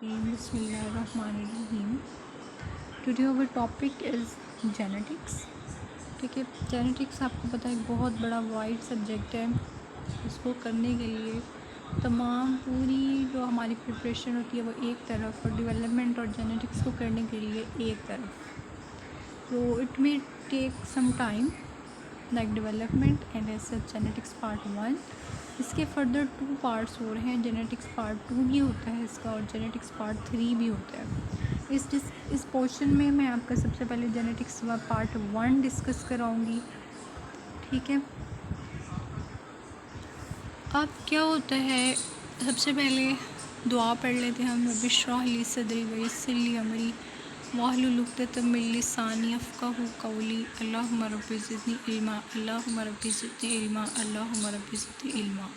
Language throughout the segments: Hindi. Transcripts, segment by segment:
Bismillahirrahmanirrahim. Today our topic is genetics. ठीक है, जेनेटिक्स आपको पता है एक बहुत बड़ा वाइड सब्जेक्ट है। इसको करने के लिए तमाम पूरी जो हमारी प्रिपरेशन होती है वो एक तरफ, और डेवलपमेंट और जेनेटिक्स को करने के लिए एक तरफ। तो it may take some time like development and as such genetics part 1। इसके फर्दर 2 पार्ट्स हो रहे हैं। जेनेटिक्स पार्ट 2 भी होता है इसका, और जेनेटिक्स पार्ट 3 भी होता है। इस पोर्शन में मैं आपका सबसे पहले जेनेटिक्स पार्ट 1 डिस्कस कराऊंगी। ठीक है, अब क्या होता है, सबसे पहले दुआ पढ़ लेते हैं हम। रब्बि इश्रह ली सदरी व यस्सिर ली अमरी वाहलुल उक़दतम मिन लिसानी यफ़क़हू क़ौली अल्लाहुम्मा रब्बि ज़िदनी इल्मा अल्लाहुम्मा रब्बि ज़िदनी इल्मा अल्लाहुम्मा रब्बि ज़िदनी इल्मा।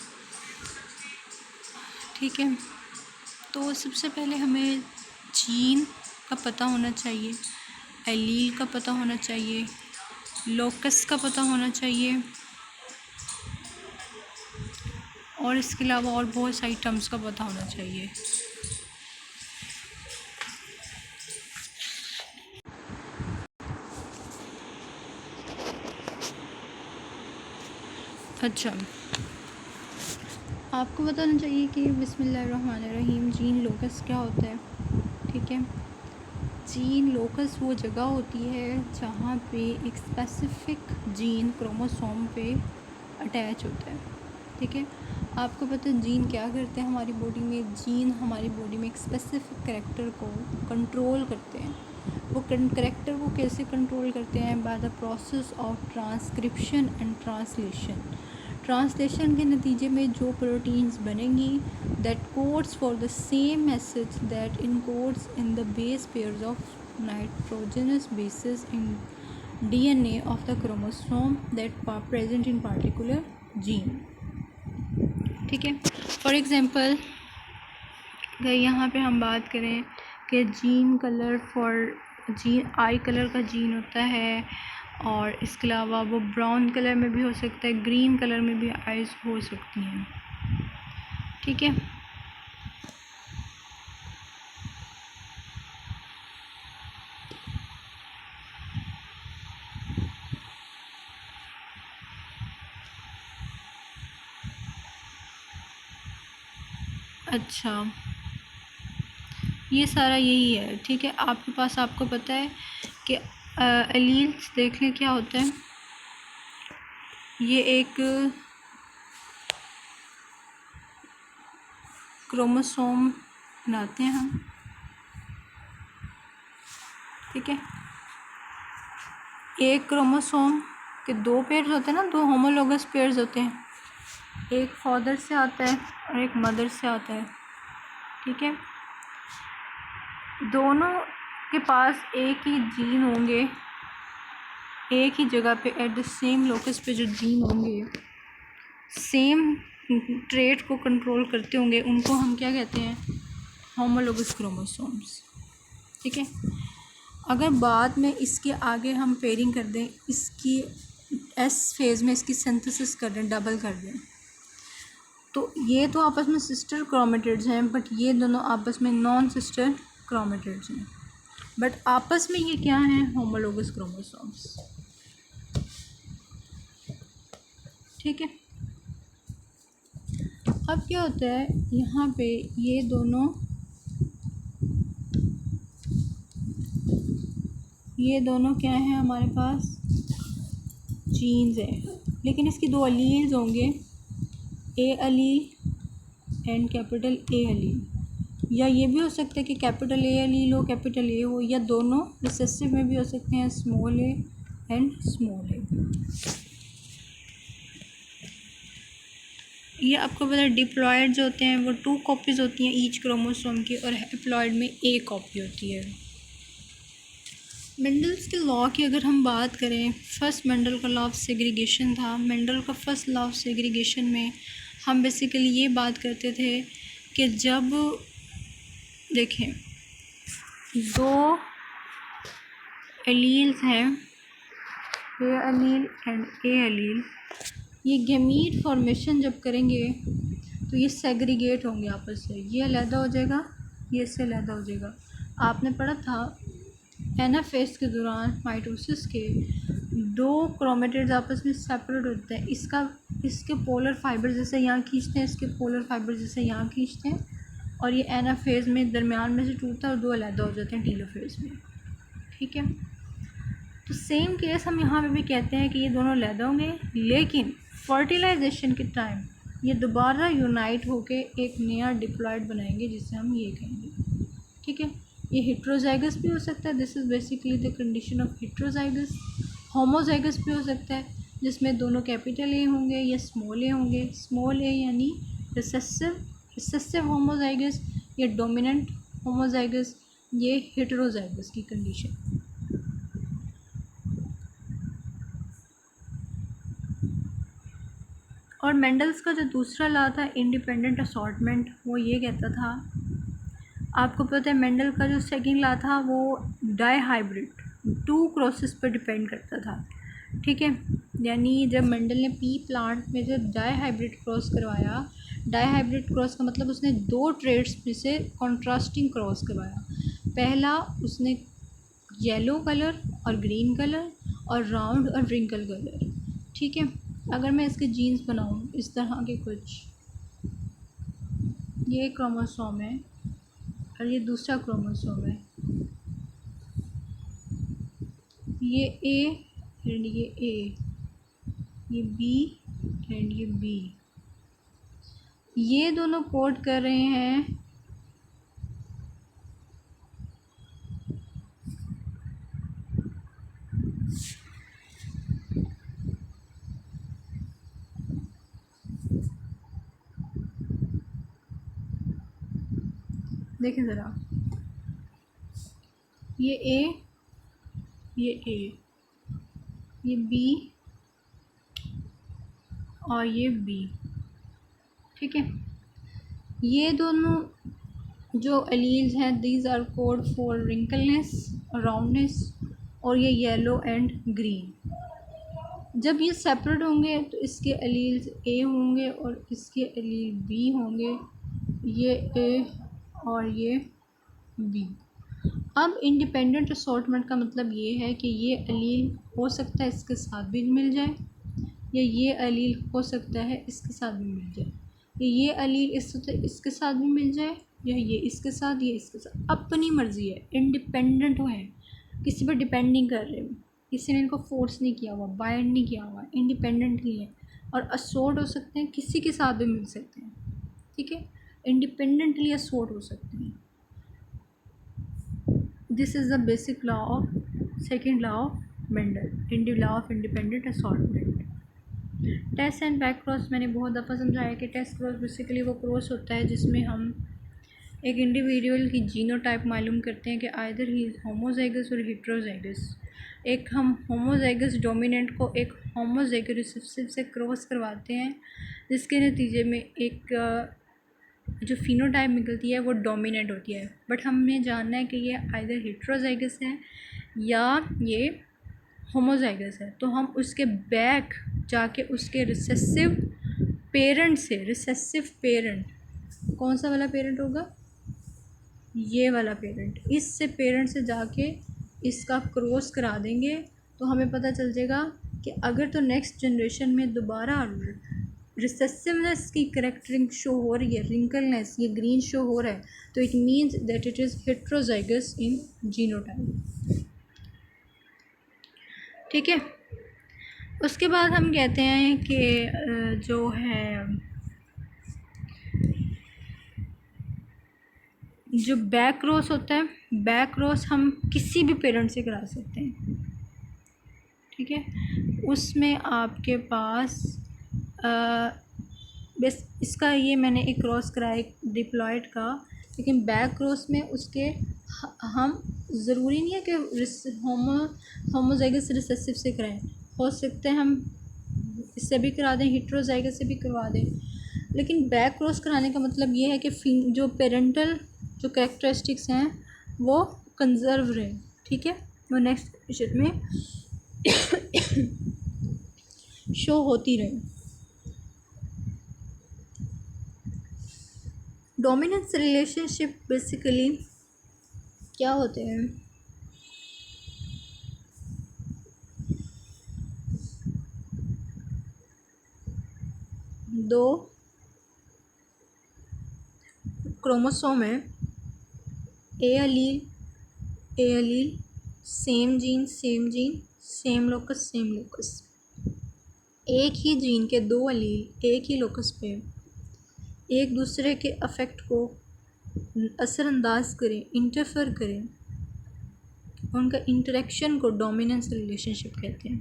ठीक है, तो सबसे पहले हमें जीन का पता होना चाहिए, एलील का पता होना चाहिए, लोकस का पता होना चाहिए, और इसके अलावा और बहुत सारी टर्म्स का पता होना चाहिए। अच्छा, आपको बताना चाहिए कि बिस्मिल्लाहिर्रहमानिर्रहीम जीन लोकस क्या होता है। ठीक है, जीन लोकस वो जगह होती है जहाँ पे एक स्पेसिफ़िक जीन क्रोमोसोम पे अटैच होता है। ठीक है, आपको पता है जीन क्या करते हैं हमारी बॉडी में। जीन हमारी बॉडी में एक स्पेसिफ़िक करैक्टर को कंट्रोल करते हैं। वो करैक्टर को कैसे कंट्रोल करते हैं? By the process of transcription and translation. Translation के नतीजे में जो प्रोटीन्स बनेंगी that codes for the same message that encodes in the base pairs of nitrogenous bases in DNA of the chromosome that present in particular gene. ठीक है, फॉर एग्जांपल अगर यहाँ पे हम बात करें कि जीन आई कलर का जीन होता है, और इसके अलावा वो ब्राउन कलर में भी हो सकता है, ग्रीन कलर में भी आइज़ हो सकती हैं। ठीक है, अच्छा ये सारा यही है। ठीक है, आपके पास आपको पता है कि एलील्स देख लें क्या होता है। ये एक क्रोमोसोम बनाते हैं हम। ठीक है, एक क्रोमोसोम के 2 पेयर्स होते हैं ना, 2 होमोलोगस पेयर्स होते हैं। एक फादर से आता है और एक मदर से आता है। ठीक है, दोनों के पास एक ही जीन होंगे, एक ही जगह पे एट द सेम लोकस पे जो जीन होंगे, सेम ट्रेट को कंट्रोल करते होंगे, उनको हम क्या कहते हैं? Homologous chromosomes. ठीक है, अगर बाद में इसके आगे हम पेयरिंग कर दें, इसकी एस फेज़ में इसकी सिंथेसिस कर दें, डबल कर दें, तो ये तो आपस में सिस्टर क्रोमेटिड्स हैं, बट ये दोनों आपस में नॉन सिस्टर क्रोमेटिड्स हैं। बट आपस में ये क्या हैं? Homologous chromosomes. ठीक है, अब क्या होता है यहाँ पे, ये दोनों क्या हैं हमारे पास? जीन्स हैं, लेकिन इसकी 2 अलील्स होंगे, ए अलील एंड कैपिटल ए अलील। या ये भी हो सकता है कि कैपिटल ए अलील हो, कैपिटल ए हो, या दोनों रिसेसिव में भी हो सकते हैं, स्मॉल ए एंड स्मॉल ए। ये आपको पता है डिप्लॉयड जो होते हैं वो 2 कॉपीज़ होती हैं ईच क्रोमोसोम की, और हैप्लॉयड में 1 कॉपी होती है। मेंडल्स के लॉ की अगर हम बात करें, फर्स्ट मेंडल का लॉ ऑफ सेग्रीगेशन था। मेंडल का फर्स्ट लॉ ऑफ सेग्रीगेशन में हम बेसिकली ये बात करते थे कि जब देखें 2 एलील्स हैं, ए अलील एंड ए अलील, ये गैमीट फॉर्मेशन जब करेंगे तो ये सेग्रीगेट होंगे आपस से। ये अलग हो जाएगा, ये इससे अलहदा हो जाएगा। आपने पढ़ा था एनाफेज के दौरान माइटोसिस के दो क्रोमेटिड्स आपस में सेपरेट होते हैं। इसके पोलर फाइबर जैसे यहाँ खींचते हैं, इसके पोलर फाइबर जैसे यहाँ खींचते हैं, और ये एनाफेज में दरमियान में से टूटता है और दो अलहदा हो जाते हैं टीलोफेज में। ठीक है, तो सेम केस हम यहाँ पे भी कहते हैं कि ये दोनों अलहदा होंगे, लेकिन फर्टिलाइजेशन के टाइम ये दोबारा यूनाइट होके एक नया डिप्लॉइड बनाएंगे जिसे हम ये कहेंगे। ठीक है, ये हेट्रोजाइगस भी हो सकता है, this is basically the condition of heterozygous. Homozygous भी हो सकता है जिसमें दोनों कैपिटल ए होंगे या स्मॉल ए होंगे। स्मॉल ए यानी रिसेसिव होमोजाइगस या डोमिनेंट होमोजाइगस, ये हेट्रोजाइगस की कंडीशन। और मेंडल्स का जो दूसरा लॉ था इंडिपेंडेंट असॉर्टमेंट, वो ये कहता था, आपको पता है मेंडल का जो सेकंड लॉ था वो डाई हाइब्रिड 2 क्रॉसेस पर डिपेंड करता था। ठीक है, यानी जब मेंडल ने पी प्लांट में जो डाई हाइब्रिड क्रॉस करवाया, डाई हाइब्रिड क्रॉस का मतलब उसने दो ट्रेड्स में से कॉन्ट्रास्टिंग क्रॉस करवाया। पहला उसने येलो कलर और ग्रीन कलर और राउंड और रिंकल कलर। ठीक है, अगर मैं इसके जीन्स बनाऊँ इस तरह के कुछ, ये क्रोमोसोम है और ये दूसरा क्रोमोसोम है, ये ए एंड ये ए, ये बी एंड ये बी, ये दोनों कोड कर रहे हैं देखें ज़रा, ये ए, ये बी और ये बी। ठीक है, ये दोनों जो एलील्स हैं these are code for wrinkleness, roundness, और ये येलो एंड ग्रीन। जब ये सेपरेट होंगे तो इसके एलील्स ए होंगे और इसके एलील बी होंगे, ये ए और ये बी। अब इंडिपेंडेंट असॉर्टमेंट का मतलब ये है कि ये एलील हो सकता है इसके साथ भी मिल जाए, या ये एलील हो सकता है इसके साथ भी मिल जाए, या ये एलील इसके साथ भी मिल जाए, या ये इसके साथ, ये इसके साथ। अपनी मर्ज़ी है, इंडिपेंडेंट है, किसी पर डिपेंड नहीं कर रहे, किसी ने इनको फोर्स नहीं किया हुआ, बाइंड नहीं किया हुआ, इंडिपेंडेंटली है। और असॉर्ट हो सकते हैं, किसी के साथ भी मिल सकते हैं। ठीक है, इंडिपेंडेंटली असॉर्ट हो सकते हैं। This is the basic law of second law of Mendel, law of independent assortment. Test and back cross मैंने बहुत दफ़ा समझाया कि टेस्ट क्रॉस बेसिकली वो क्रॉस होता है जिसमें हम एक इंडिविजुअल की जीनोटाइप मालूम करते हैं कि आइदर ही होमोजाइगस और हेट्रोजाइगस। एक हम होमोजाइगस डोमिनेंट को एक होमोजाइगस रिसेसिव से क्रॉस करवाते हैं, जिसके नतीजे में एक जो फिनोटाइप निकलती है वो डोमिनेंट होती है। बट हमने जानना है कि ये आइदर हेट्रोजाइगस है या ये होमोजाइगस है, तो हम उसके बैक जाके उसके रिसेसिव पेरेंट से, रिसेसिव पेरेंट कौन सा वाला पेरेंट होगा, ये वाला पेरेंट, इससे पेरेंट से जाके इसका क्रॉस करा देंगे, तो हमें पता चल जाएगा कि अगर तो नेक्स्ट जनरेशन में दोबारा रिसेसिवनेस की करेक्टरिंग शो हो रही है, रिंकलनेस ये ग्रीन शो हो रहा है, तो it means that it is heterozygous in genotype. ठीक है, उसके बाद हम कहते हैं कि जो है जो बैक क्रॉस होता है, बैक क्रॉस हम किसी भी पेरेंट से करा सकते हैं। ठीक है, उसमें आपके पास बस इसका ये मैंने एक क्रॉस कराया एक डिप्लॉयड का, लेकिन बैक क्रॉस में उसके हम ज़रूरी नहीं है कि होमोजाइगस रिसेसिव से कराएं, हो सकते हैं हम इससे भी करा दें, हेट्रोजाइगस से भी करवा दें, लेकिन बैक क्रॉस कराने का मतलब ये है कि जो पेरेंटल जो कैरेक्टरिस्टिक्स हैं वो कंजर्व रहे। ठीक है, वो नेक्स्ट जनरेशन में शो होती रहे। डोमिनेंस रिलेशनशिप बेसिकली क्या होते हैं? दो क्रोमोसोम है, ए अलील, सेम जीन सेम लोकस। एक ही जीन के दो अलील एक ही लोकस पे एक दूसरे के अफेक्ट को असरअंदाज करें, इंटरफेयर करें, उनका इंटरेक्शन को डोमिनेंस रिलेशनशिप कहते हैं।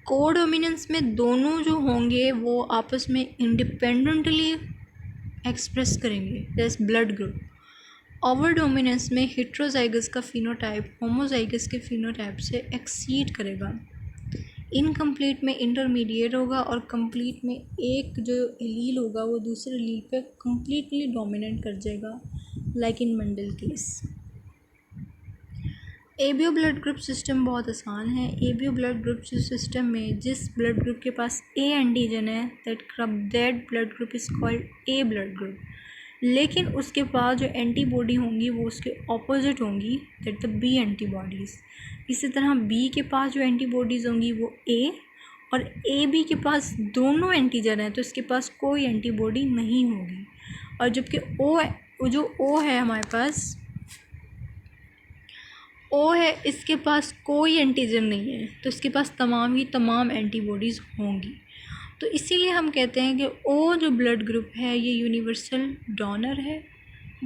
कोडोमिनेंस में दोनों जो होंगे वो आपस में इंडिपेंडेंटली एक्सप्रेस करेंगे, जैसे ब्लड ग्रुप। ओवर डोमिनेंस में हेट्रोजाइगस का फिनोटाइप होमोजाइगस के फिनोटाइप से एक्सीड करेगा। इनकम्प्लीट में इंटरमीडिएट होगा और कंप्लीट में एक जो एलील होगा वो दूसरे एलील पे कंप्लीटली डोमिनेट कर जाएगा, like in Mandal case. ABO blood group system बहुत आसान है। एबीओ ब्लड ग्रुप सिस्टम में जिस ब्लड ग्रुप के पास ए एंटीजन है that blood group is called a blood group, लेकिन उसके पास जो एंटीबॉडी होंगी वो उसके ऑपोजिट होंगी, दैट द बी एंटीबॉडीज़। इसी तरह बी के पास जो एंटीबॉडीज़ होंगी वो ए, और ए बी के पास दोनों एंटीजन है तो इसके पास कोई एंटीबॉडी नहीं होगी। और जबकि ओ है हमारे पास, ओ है, इसके पास कोई एंटीजन नहीं है तो इसके पास तमाम ही तमाम एंटीबॉडीज़ होंगी। तो इसीलिए हम कहते हैं कि ओ जो ब्लड ग्रुप है ये यूनिवर्सल डोनर है,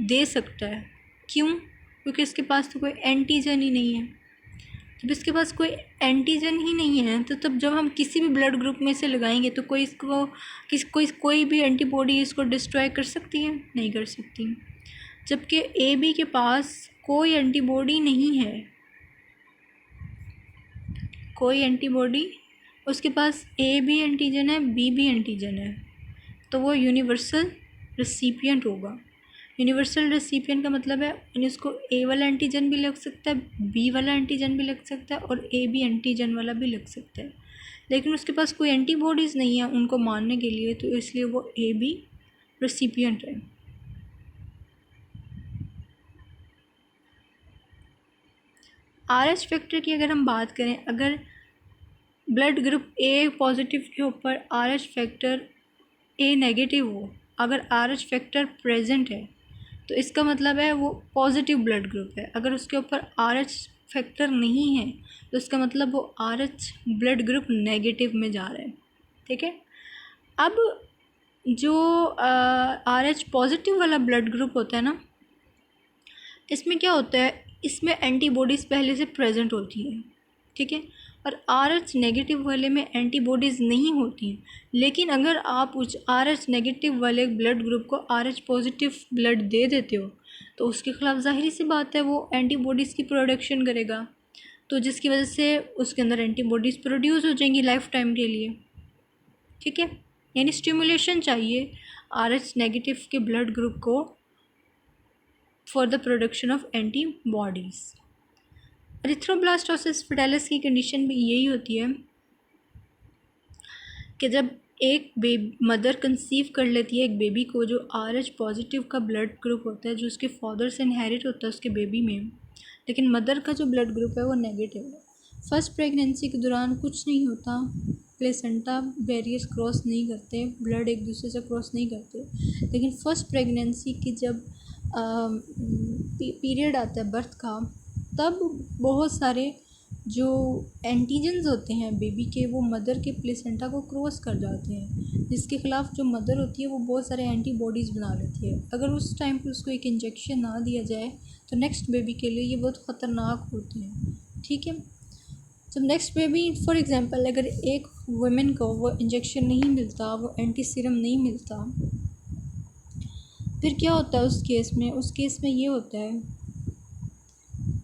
दे सकता है। क्यों? क्योंकि इसके पास तो कोई एंटीजन ही नहीं है। जब इसके पास कोई एंटीजन ही नहीं है तो तब जब हम किसी भी ब्लड ग्रुप में से लगाएंगे तो कोई भी एंटीबॉडी इसको डिस्ट्रॉय कर सकती है? नहीं कर सकती। जबकि ए बी के पास कोई एंटीबॉडी नहीं है, कोई एंटीबॉडी, उसके पास ए भी एंटीजन है, बी भी एंटीजन है, तो वो यूनिवर्सल रेसिपिएंट होगा। यूनिवर्सल रेसिपिएंट का मतलब है इसको ए वाला एंटीजन भी लग सकता है, बी वाला एंटीजन भी लग सकता है और ए बी एंटीजन वाला भी लग सकता है, लेकिन उसके पास कोई एंटीबॉडीज़ नहीं है उनको मारने के लिए, तो इसलिए वो ए बी रेसिपिएंट है। RH फैक्टर की अगर हम बात करें, अगर ब्लड ग्रुप ए पॉजिटिव के ऊपर RH फैक्टर ए नेगेटिव हो, अगर RH फैक्टर प्रेजेंट है तो इसका मतलब है वो पॉजिटिव ब्लड ग्रुप है। अगर उसके ऊपर RH फैक्टर नहीं है तो इसका मतलब वो RH ब्लड ग्रुप नेगेटिव में जा रहा है। ठीक है। अब जो RH पॉजिटिव वाला ब्लड ग्रुप होता है ना, इसमें क्या होता है, इसमें एंटीबॉडीज़ पहले से प्रेजेंट होती हैं। ठीक है। और RH नेगेटिव वाले में एंटीबॉडीज़ नहीं होती हैं, लेकिन अगर आप उस RH नेगेटिव वाले ब्लड ग्रुप को RH पॉजिटिव ब्लड दे देते हो तो उसके ख़िलाफ़ ज़ाहिर सी बात है वो एंटीबॉडीज़ की प्रोडक्शन करेगा, तो जिसकी वजह से उसके अंदर एंटीबॉडीज़ प्रोड्यूस हो जाएंगी लाइफ टाइम के लिए। ठीक है। यानी स्टिमुलेशन चाहिए RH नेगेटिव के ब्लड ग्रुप को for the production of antibodies. Erythroblastosis fetalis की कंडीशन भी यही होती है कि जब एक मदर कंसीव कर लेती है एक बेबी को जो RH पॉजिटिव का ब्लड ग्रुप होता है, जो उसके फादर से इनहेरिट होता है उसके बेबी में, लेकिन मदर का जो ब्लड ग्रुप है वो नेगेटिव है। फर्स्ट प्रेगनेंसी के दौरान कुछ नहीं होता, प्लेसेंटा बैरियर्स क्रॉस नहीं करते, ब्लड एक दूसरे से क्रॉस नहीं करते, लेकिन फर्स्ट प्रेगनेंसी की जब पीरियड आता है बर्थ का, तब बहुत सारे जो एंटीजन्स होते हैं बेबी के वो मदर के प्लेसेंटा को क्रॉस कर जाते हैं, जिसके ख़िलाफ़ जो मदर होती है वो बहुत सारे एंटीबॉडीज़ बना लेती है। अगर उस टाइम पे उसको एक इंजेक्शन ना दिया जाए तो नेक्स्ट बेबी के लिए ये बहुत ख़तरनाक होते हैं। ठीक है। जब नेक्स्ट बेबी फॉर एग्ज़ाम्पल अगर एक वुमेन को वो इंजेक्शन नहीं मिलता, वो एंटी सीरम नहीं मिलता, फिर क्या होता है उस केस में ये होता है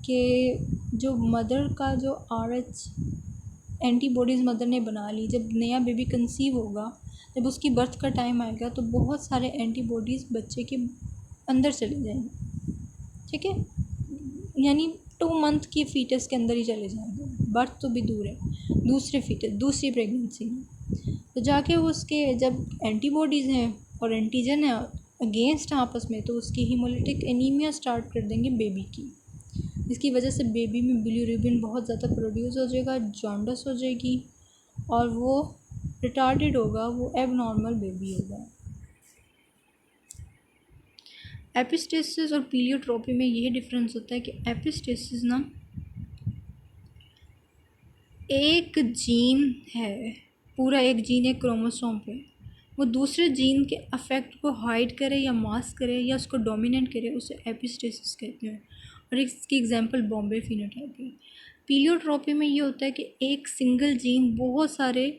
कि जो मदर का जो RH एंटीबॉडीज़ मदर ने बना ली, जब नया बेबी कंसीव होगा, जब उसकी बर्थ का टाइम आएगा तो बहुत सारे एंटीबॉडीज़ बच्चे के अंदर चले जाएंगे। ठीक है। यानी 2 मंथ की फ़ीटस के अंदर ही चले जाएंगे, बर्थ तो भी दूर है, दूसरी प्रेगनेंसी में। तो जाके उसके जब एंटीबॉडीज़ हैं और एंटीजन है अगेंस्ट आपस में, तो उसकी हीमोलिटिक एनीमिया स्टार्ट कर देंगे बेबी की। इसकी वजह से बेबी में बिलीरुबिन बहुत ज़्यादा प्रोड्यूस हो जाएगा, जॉन्डिस हो जाएगी और वो रिटार्डेड होगा, वो एबनॉर्मल बेबी होगा। एपिस्टेसिस और पीलियोट्रोपी में यही डिफरेंस होता है कि एपिस्टेसिस ना एक जीन है, पूरा एक जीन है क्रोमोसोम पे, वो दूसरे जीन के अफेक्ट को हाइड करे या मास्क करे या उसको डोमिनेट करे, उसे एपिस्टेसिस कहते हैं। और इसकी एग्जांपल बॉम्बे फिनोटाइप है। पीलियोट्रोपी में ये होता है कि एक सिंगल जीन बहुत सारे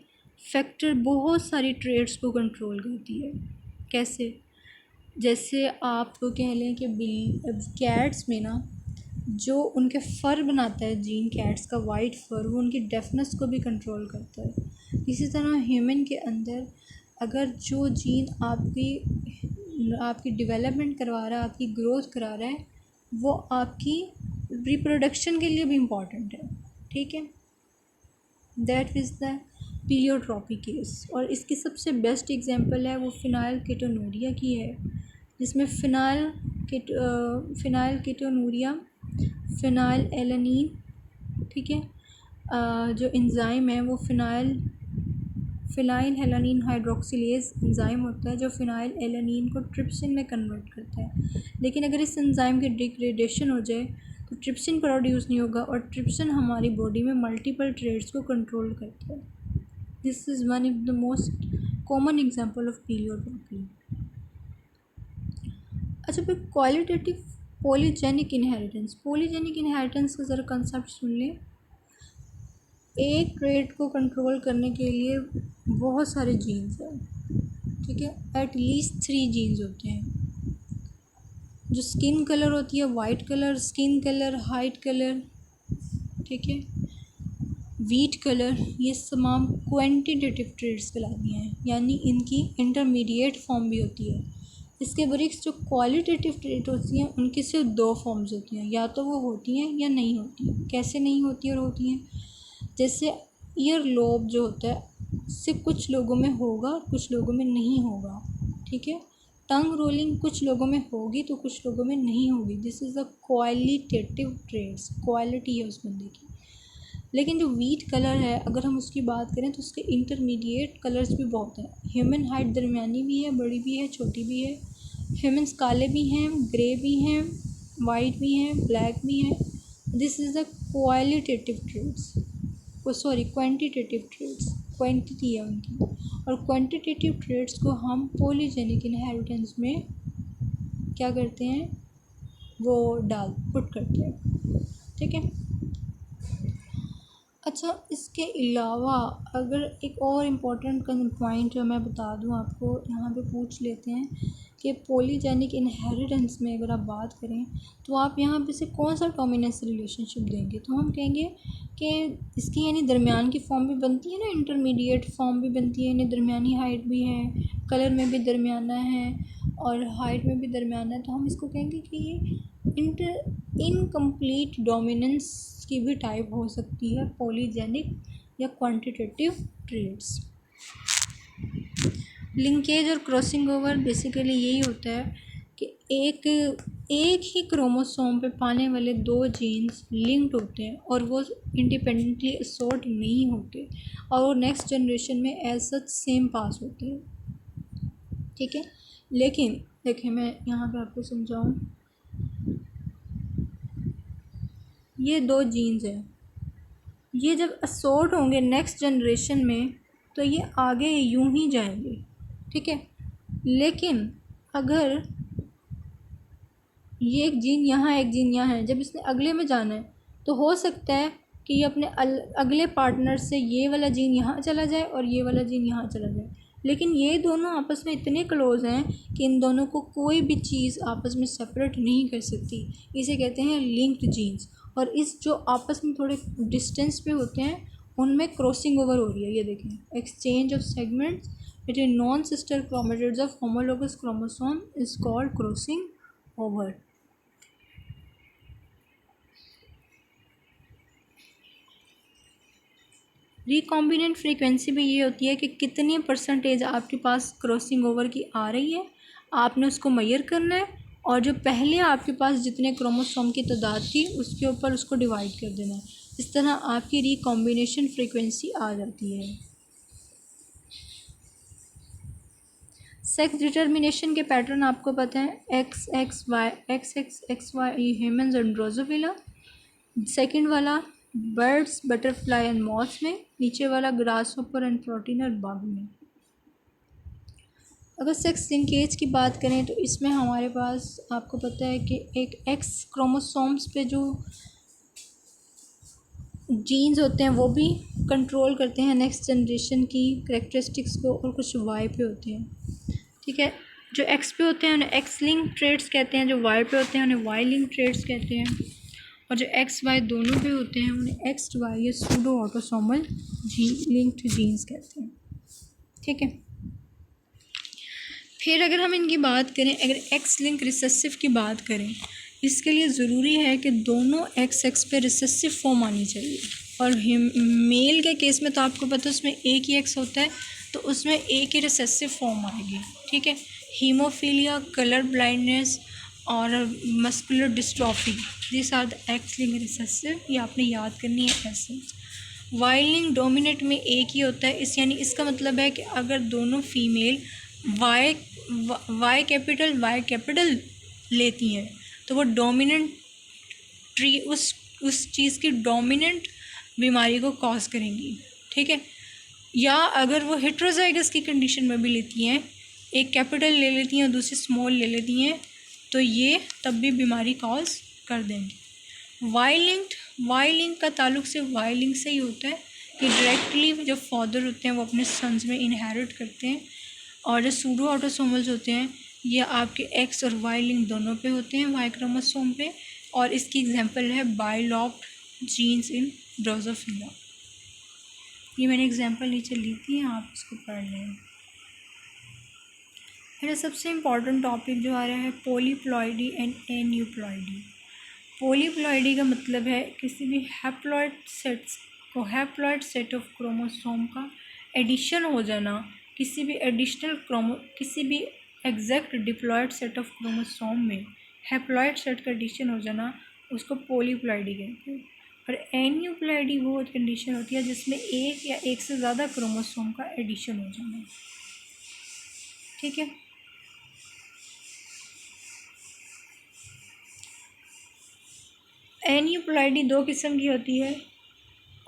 फैक्टर, बहुत सारी ट्रेड्स को कंट्रोल करती है। कैसे? जैसे आप कह लें कि कैट्स में ना जो उनके फ़र बनाता है जीन, कैट्स का वाइट फ़र, वो उनकी डेफनेस को भी कंट्रोल करता है। इसी तरह ह्यूमन के अंदर अगर जो जीन आपकी डेवलपमेंट करवा रहा है, आपकी ग्रोथ करा रहा है, वो आपकी रिप्रोडक्शन के लिए भी इम्पॉर्टेंट है। ठीक है, दैट इज़ द पीलियोट्रोपी केस। और इसकी सबसे बेस्ट एग्जांपल है वो फिनाइल कीटोनूरिया की है, जिसमें फिनाइल कीटोनूरिया, फिनाइल एलानीन, ठीक है, जो एंजाइम है वो फिनाइल एलानीन हाइड्रोक्सिलेज एंजाइम होता है, जो फिनाइल एलानीन को ट्रिप्सिन में कन्वर्ट करता है। लेकिन अगर इस एंजाइम की डिग्रेडेशन हो जाए तो ट्रिप्सिन प्रोड्यूस नहीं होगा, और ट्रिप्सिन हमारी बॉडी में मल्टीपल ट्रेड्स को कंट्रोल करता है। This is one of the most common example of pleiotropy. अच्छा, फिर qualitative polygenic inheritance. Polygenic inheritance का ज़रा कंसेप्ट सुन लें। एक ट्रेट को कंट्रोल करने के लिए बहुत सारे जीन्स हैं, ठीक है, एटलीस्ट 3 जीन्स होते हैं। जो स्किन कलर होती है, white colour, skin colour, height colour, ठीक है, वीट कलर, ये तमाम क्वांटिटेटिव ट्रेट्स कहलाती हैं, यानी इनकी इंटरमीडिएट फॉर्म भी होती है। इसके बरक्स जो क्वालिटेटिव ट्रेट होती हैं उनकी सिर्फ 2 फॉर्म्स होती हैं, या तो वो होती हैं या नहीं होती। कैसे नहीं होती और होती हैं? जैसे ईयर लोब जो होता है सिर्फ कुछ लोगों में होगा, कुछ लोगों में नहीं होगा, ठीक है। टंग रोलिंग कुछ लोगों में होगी तो कुछ लोगों में नहीं होगी। This is a qualitative traits, quality है उस बंदे की। लेकिन जो वीट कलर है, अगर हम उसकी बात करें तो उसके इंटरमीडिएट कलर्स भी बहुत हैं। ह्यूमन हाइट दरमियानी भी है, बड़ी भी है, छोटी भी है। ह्यूमन्स काले भी हैं, ग्रे भी हैं, वाइट भी हैं, ब्लैक भी हैं। This is the qualitative traits, sorry quantitative traits, quantity है उनकी। और क्वांटिटेटिव ट्रेड्स को हम पॉलीजेनिक इनहेरिटेंस में क्या करते हैं, वो पुट करते हैं, ठीक है। अच्छा, इसके अलावा अगर एक और इम्पॉर्टेंट पॉइंट मैं बता दूं आपको, यहाँ पे पूछ लेते हैं कि पॉलीजेनिक इनहेरिटेंस में अगर आप बात करें तो आप यहाँ पे से कौन सा डोमिनेंस रिलेशनशिप देंगे। तो हम कहेंगे कि इसकी यानी दरमियान की फॉर्म भी बनती है ना, इंटरमीडिएट फॉर्म भी बनती है, यानी दरमियानी हाइट भी है, कलर में भी दरमियाना है और हाइट में भी दरमियाना है। तो हम इसको कहेंगे कि ये इनकम्प्लीट डोमिनेंस की भी टाइप हो सकती है, पॉलीजेनिक या क्वांटिटेटिव ट्रेड्स। लिंकेज और क्रॉसिंग ओवर बेसिकली यही होता है कि एक ही क्रोमोसोम पे पाने वाले 2 जीन्स लिंक्ड होते हैं और वो इंडिपेंडेंटली असॉर्ट नहीं होते, और वो नेक्स्ट जनरेशन में एज सच सेम पास होते हैं, ठीक है। लेकिन देखिए, मैं यहाँ पे आपको समझाऊँ, ये 2 जीन्स हैं, ये जब असॉर्ट होंगे नेक्स्ट जनरेशन में तो ये आगे यूं ही जाएंगे, ठीक है। लेकिन अगर ये एक जीन यहाँ, एक जीन यहाँ है, जब इसने अगले में जाना है तो हो सकता है कि ये अपने अगले पार्टनर से ये वाला जीन यहाँ चला जाए और ये वाला जीन यहाँ चला जाए। लेकिन ये दोनों आपस में इतने क्लोज हैं कि इन दोनों को कोई भी चीज़ आपस में सेपरेट नहीं कर सकती। इसे कहते हैं लिंक्ड जीन्स। और इस जो आपस में थोड़े डिस्टेंस पे होते हैं उनमें क्रॉसिंग ओवर हो रही है। ये देखें, exchange of segments between non sister chromatids of homologous chromosome is called crossing over. Recombinant frequency भी ये होती है कि कितनी परसेंटेज आपके पास क्रॉसिंग ओवर की आ रही है, आपने उसको मेजर करना है और जो पहले आपके पास जितने क्रोमोसोम की तादाद थी उसके ऊपर उसको डिवाइड कर देना है। इस तरह आपकी रिकॉम्बिनेशन फ्रीक्वेंसी आ जाती है। सेक्स डिटर्मिनेशन के पैटर्न आपको पता है, X X Y X X X Y humans and drosophila. Second वाला बर्ड्स, बटरफ्लाई एंड मॉथ्स में। नीचे वाला ग्रास हॉपर एंड प्रोटीन और बग में। अगर सेक्स लिंकेज की बात करें तो इसमें हमारे पास आपको पता है कि एक एक्स क्रोमोसोम्स पे जो जीन्स होते हैं वो भी कंट्रोल करते हैं नेक्स्ट जनरेशन की करेक्टरिस्टिक्स को, और कुछ वाई पे होते हैं। ठीक है, जो एक्स पे होते हैं उन्हें एक्स लिंक ट्रेड्स कहते हैं, जो वाई पे होते हैं उन्हें वाई लिंक ट्रेड्स कहते हैं, और जो एक्स वाई दोनों पे होते हैं उन्हें एक्स वाई या सूडो ऑटोसोमल लिंक्ड जीन्स कहते हैं। ठीक है, फिर अगर हम इनकी बात करें, अगर एक्स लिंक रिसेसिव की बात करें, इसके लिए ज़रूरी है कि दोनों एक्स एक्स पे रिसेसिव फॉर्म आनी चाहिए। और मेल के केस में तो आपको पता है उसमें एक ही एक्स होता है, तो उसमें एक ही रिसेसिव फॉर्म आएगी। ठीक है, हीमोफीलिया, कलर ब्लाइंडनेस और muscular dystrophy, this are the X link recessive. ये आपने याद करनी है ऐसे। वाई लिंक डोमिनेट में एक ही होता है, इस यानी इसका मतलब है कि अगर दोनों फीमेल वाई कैपिटल लेती हैं तो वो डोमिनेंट ट्री उस चीज़ की डोमिनेंट बीमारी को कॉज करेंगी। ठीक है, या अगर वो हेट्रोजाइगस की कंडीशन में भी लेती हैं, एक कैपिटल ले लेती हैं और दूसरी स्मॉल ले लेती हैं, तो ये तब भी बीमारी कॉज कर देंगी। वाई लिंक का ताल्लुक सिर्फ वाई लिंक से ही होता है कि डायरेक्टली जो फादर होते हैं वो अपने सन्स में इनहेरिट करते हैं, और जो सूडो ऑटोसोमल्स होते हैं ये आपके एक्स और वाई लिंक दोनों पे होते हैं, वाई क्रोमोसोम पे। और इसकी एग्जांपल है बाइलॉक्ड जीन्स इन ड्रोसोफिला। ये मैंने एग्जांपल नीचे ली थी, आप इसको पढ़ लें। मेरा सबसे इम्पॉर्टेंट टॉपिक जो आ रहा है पॉलीप्लॉइडी एंड एन्यूप्लॉइडी। पॉलीप्लॉइडी का मतलब है किसी भी हैप्लॉइड सेट ऑफ क्रोमोसोम का एडिशन हो जाना, किसी भी exact diploid set of chromosome में हैप्लॉइड सेट का एडिशन हो जाना, उसको पॉलीप्लॉइडी कहते हैं। और एन्यूप्लॉइडी वो कंडीशन होती है जिसमें एक या एक से ज़्यादा क्रोमोसोम का एडिशन हो जाना। ठीक है, एन्यूप्लॉइडी दो किस्म की होती है,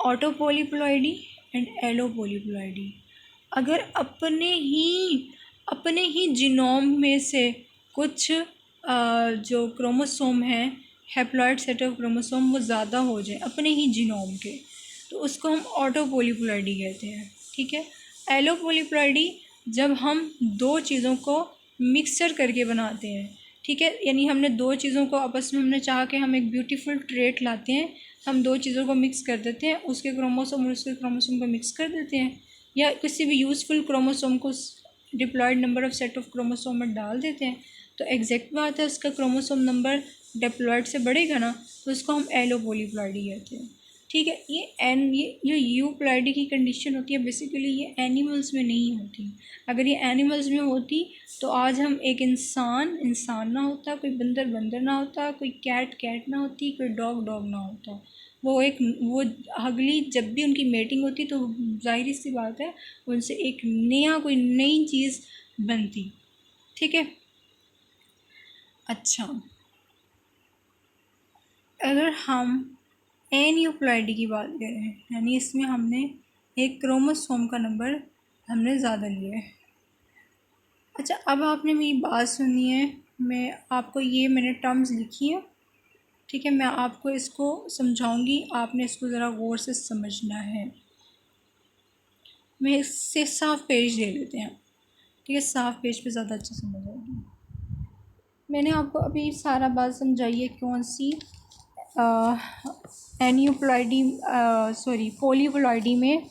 ऑटोपोलीप्लॉइडी एंड एलोपोलीप्लॉइडी। अगर अपने ही जीनोम में से कुछ जो क्रोमोसोम हैं, हैप्लॉइड सेट ऑफ क्रोमोसोम वो ज़्यादा हो जाए अपने ही जीनोम के, तो उसको हम ऑटोपोलीप्लॉइडी कहते हैं। ठीक है, एलोपोलीप्लॉइडी जब हम दो चीज़ों को मिक्सचर करके बनाते हैं। ठीक है, यानी हमने दो चीज़ों को आपस में हमने चाह के हम एक ब्यूटीफुल ट्रेट लाते हैं, हम दो चीज़ों को मिक्स कर देते हैं, उसके क्रोमोसोम और उसके क्रोमोसोम को मिक्स कर देते हैं, या किसी भी यूज़फुल क्रोमोसोम को diploid number of set of chromosome में डाल देते हैं, तो एग्जैक्ट बात है उसका क्रोमोसोम नंबर डिप्लॉयड से बढ़ेगा ना, तो उसको हम एलोपोलीप्लॉइडी कहते हैं। ठीक है, ये यूप्लॉइडी की कंडीशन होती है, बेसिकली ये एनिमल्स में नहीं होती। अगर ये एनिमल्स में होती तो आज हम एक इंसान ना होता, कोई बंदर ना होता, कोई कैट ना होती, कोई डॉग ना होता। वो अगली जब भी उनकी मेटिंग होती तो जाहिर सी बात है उनसे एक कोई नई चीज़ बनती। ठीक है, अच्छा, अगर हम एन्यूप्लॉइडी की बात करें, यानी इसमें हमने एक क्रोमोसोम का नंबर हमने ज़्यादा लिया है। अच्छा, अब आपने मेरी बात सुनी है, मैंने टर्म्स लिखी है। ठीक है, मैं आपको इसको समझाऊंगी, आपने इसको ज़रा गौर से समझना है। मैं इससे साफ पेज ले लेते हैं। ठीक है, साफ पेज पे ज़्यादा अच्छा समझ आएगी। मैंने आपको अभी सारा बात समझाई है कौन सी पॉलीप्लॉइडी में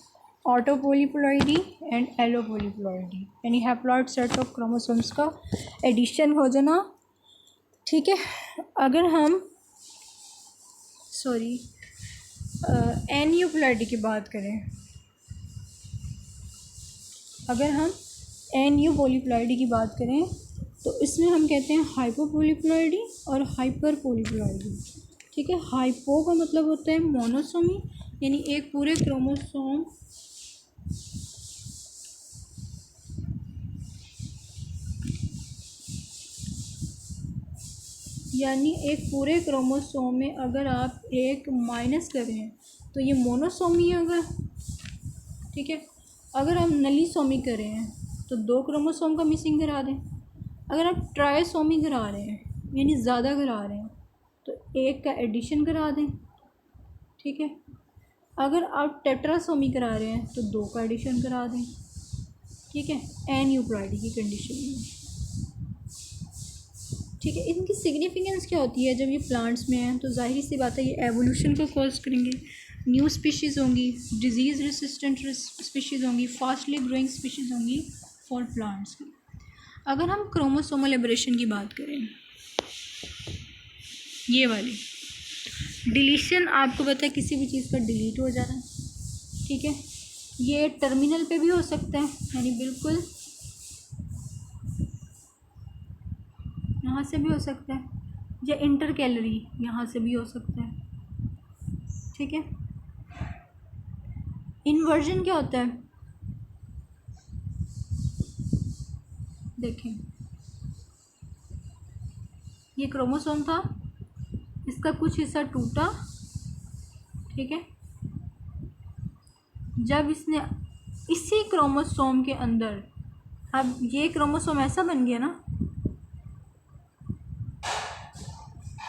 ऑटोपोलीप्लॉइडी एंड एलोपोलीप्लॉइडी, यानी हैप्लॉइड सेट ऑफ क्रोमोसोम्स का एडिशन हो जाना। ठीक है, अगर हम एन्यूप्लॉइडी की बात करें, अगर हम NU पॉलीप्लॉइडी की बात करें तो इसमें हम कहते हैं हाइपोपोलीप्लॉइडी और हाइपर पोलीप्लॉइडी। ठीक है, हाइपो का मतलब होता है मोनोसोमी, यानी एक पूरे क्रोमोसोम में अगर आप एक माइनस कर रहे हैं तो ये मोनोसोमी होगा। ठीक है, अगर हम नलीसोमी कर रहे हैं तो 2 क्रोमोसोम का मिसिंग करा दें। अगर आप ट्राइसोमी करा रहे हैं यानी ज़्यादा करा रहे हैं तो 1 का एडिशन करा दें। ठीक है, अगर आप टेट्रासोमी करा रहे हैं तो 2 का एडिशन करा दें। ठीक है, एन्यूप्लॉइडी की कंडीशन में। ठीक है, इनकी सिग्निफिकेंस क्या होती है जब ये प्लांट्स में हैं? तो जाहिर सी बात है ये एवोल्यूशन को कॉज करेंगे, न्यू स्पीशीज़ होंगी, डिजीज़ रेसिस्टेंट स्पीशीज़ होंगी, फास्टली ग्रोइंग स्पीशीज़ होंगी फॉर प्लांट्स की। अगर हम क्रोमोसोमल एब्रेशन की बात करें, ये वाली डिलीशन, आपको पता है किसी भी चीज़ का डिलीट हो जाना। ठीक है, ये टर्मिनल पे भी हो सकता है, यानी बिल्कुल यहाँ से भी हो सकता है, या इंटर कैलरी यहाँ से भी हो सकता है। ठीक है, इन्वर्जन क्या होता है? देखें, ये क्रोमोसोम था, इसका कुछ हिस्सा टूटा। ठीक है, जब इसने इसी क्रोमोसोम के अंदर, अब ये क्रोमोसोम ऐसा बन गया ना,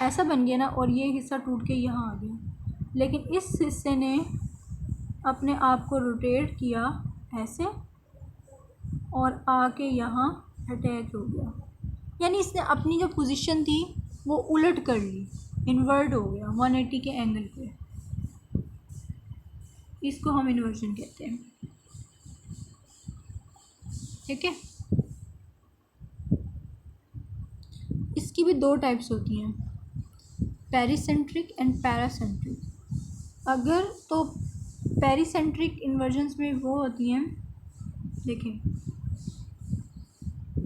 ऐसा बन गया ना, और ये हिस्सा टूट के यहाँ आ गया, लेकिन इस हिस्से ने अपने आप को रोटेट किया ऐसे और आके यहाँ अटैच हो गया, यानी इसने अपनी जो पोजीशन थी वो उलट कर ली, इन्वर्ट हो गया 180 के एंगल पे। इसको हम इन्वर्जन कहते हैं। ठीक है, इसकी भी 2 टाइप्स होती हैं, पेरिसेंट्रिक एंड पैरासेंट्रिक। अगर तो पेरिसेंट्रिक इन्वर्जन्स में वो होती हैं, देखें,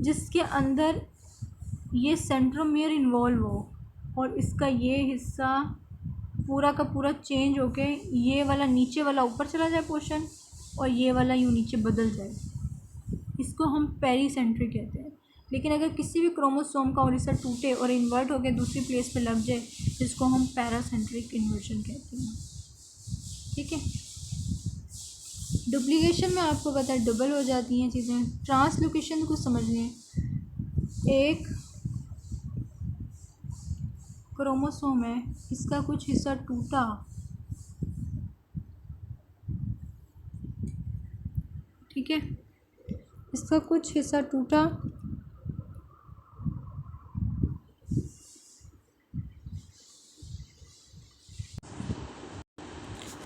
जिसके अंदर ये सेंट्रोमियर इन्वॉल्व हो और इसका ये हिस्सा पूरा का पूरा चेंज होके ये वाला नीचे वाला ऊपर चला जाए पोर्शन, और ये वाला यूँ नीचे बदल जाए, इसको हम पेरिसेंट्रिक कहते हैं। लेकिन अगर किसी भी क्रोमोसोम का और हिस्सा टूटे और इन्वर्ट होकर दूसरी प्लेस पे लग जाए, इसको हम पैरासेंट्रिक इन्वर्जन कहते हैं। ठीक है, डुप्लीकेशन में आपको पता है डबल हो जाती हैं चीज़ें। ट्रांसलोकेशन को समझ लें, एक क्रोमोसोम है, इसका कुछ हिस्सा टूटा, ठीक है, इसका कुछ हिस्सा टूटा,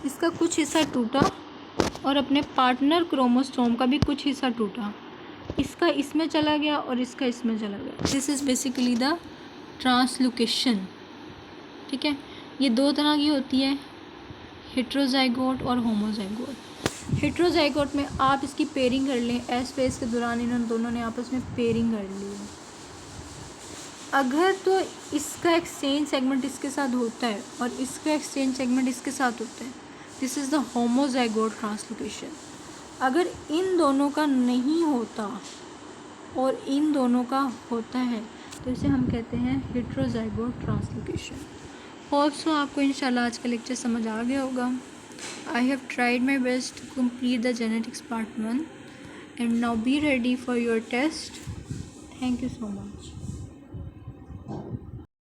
इसका कुछ हिस्सा टूटा और अपने पार्टनर क्रोमोसोम का भी कुछ हिस्सा टूटा, इसका इसमें चला गया और इसका इसमें चला गया। This is basically the translocation. ठीक है, ये 2 तरह की होती है, हेट्रोजाइगोट और होमोजाइगोट। हेट्रोजाइगोट में आप इसकी पेयरिंग कर लें, एस फेज के दौरान इन्होंने दोनों ने आपस में पेयरिंग कर ली है। अगर तो इसका एक्सचेंज सेगमेंट इसके साथ होता है और इसका एक्सचेंज सेगमेंट इसके साथ होता है, this is the homozygote translocation. अगर इन दोनों का नहीं होता और इन दोनों का होता है तो इसे हम कहते हैं हेट्रोजाइगोट ट्रांसलोकेशन। होप सो आपको इंशाल्लाह आज का लेक्चर समझ आ गया होगा। I have tried my best to complete the genetics part 1 and now be ready for your test. Thank you so much.